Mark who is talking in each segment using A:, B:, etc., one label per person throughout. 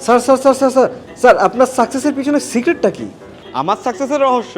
A: Sir sir sir sir sir sir আপনার সাকসেসের পিছনে সিক্রেটটা কি?
B: আমার সাকসেসের রহস্য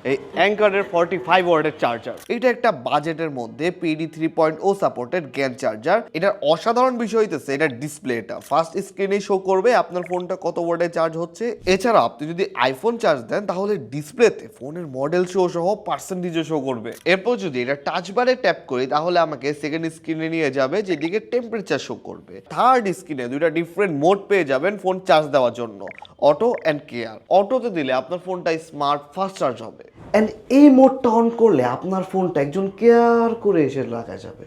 B: এই অ্যাঙ্কারের 45 ওয়াটের চার্জার। এটা একটা বাজেটের মধ্যে PD 3.0 সাপোর্টেড জ্ঞান চার্জার। এটার অসাধারণ বিষয় হইতেছে এটার ডিসপ্লেটা ফার্স্ট স্ক্রিনে শো করবে আপনার ফোনটা কত ওয়াটে চার্জ হচ্ছে। এছাড়া আপনি যদি আইফোন চার্জ দেন তাহলে ডিসপ্লেতে ফোনের মডেল শো সহ পার্সেন্টেজও শো করবে। এরপর যদি এটা টাচ বারে ট্যাপ করি তাহলে আমাকে সেকেন্ড স্ক্রিনে নিয়ে যাবে যেদিকে টেম্পারেচার শো করবে। থার্ড স্ক্রিনে দুইটা ডিফারেন্ট মোড পেয়ে যাবেন ফোন চার্জ দেওয়ার জন্য, অটো অ্যান্ড কেয়ার। অটোতে দিলে আপনার ফোনটা স্মার্ট ফাস্ট চার্জ হবে,
A: অ্যান্ড এই মোডটা অন করলে আপনার ফোনটা একজন কেয়ার করে এসে রাখা যাবে।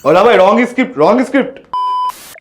B: ওলা ভাই রং স্ক্রিপ্ট।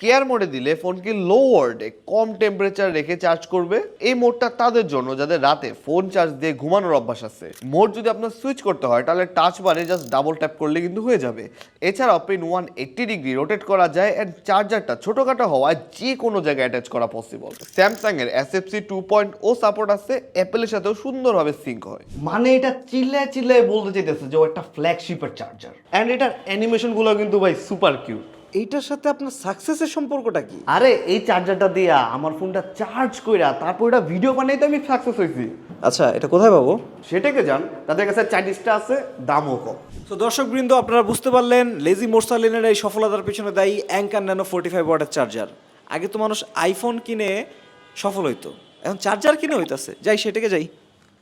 B: কেয়ার মোডে দিলে ফোনকে লো ওয়ার্ডে কম টেম্পারেচার রেখে চার্জ করবে। এই মোডটা তাদের জন্য যাদের রাতে ফোন চার্জ দিয়ে ঘুমানোর অভ্যাস আছে। মোড যদি আপনার সুইচ করতে হয় তাহলে টাচ বারে জাস্ট ডাবল ট্যাপ করলে কিন্তু হয়ে যাবে। এছাড়াও পিন 180 ডিগ্রি রোটেট করা যায় অ্যান্ড চার্জারটা ছোটখাটো হওয়ায় যে কোনো জায়গায় অ্যাটাচ করা পসিবল। স্যামসাং এর SFC 2.0 সাপোর্ট আছে, অ্যাপেলের সাথেও সুন্দরভাবে সিঙ্ক হয়।
A: মানে এটা চিল্লায় চিল্লায় বলতে চাইতেছে যে ও একটা ফ্ল্যাগশিপের চার্জার।
B: অ্যান্ড এটার অ্যানিমেশনগুলো কিন্তু ভাই সুপার কিউট।
A: এইটার সাথে আপনার সাকসেসের সম্পর্কটা কি?
B: আরে এই চার্জারটা দিয়া আমার ফোনটা চার্জ কইরা তারপর এটা ভিডিও বানাইতে আমি সাকসেস হয়েছি।
A: আচ্ছা, এটা কোথায় পাবো?
B: সেটাকে জান, তাদের কাছে চার্জিসটা আছে, দামও কম।
A: তো দর্শকবৃন্দ, আপনারা বুঝতে পারলেন লেজি মোরসালিনের এই সফলতার পিছনে দায়ী অ্যাঙ্কার ন্যানো 45 ওয়াটের চার্জার। আগে তো মানুষ আইফোন কিনে সফল হইতো, এখন চার্জার কিনে হইতাছে। যাই সেটাকে যাই।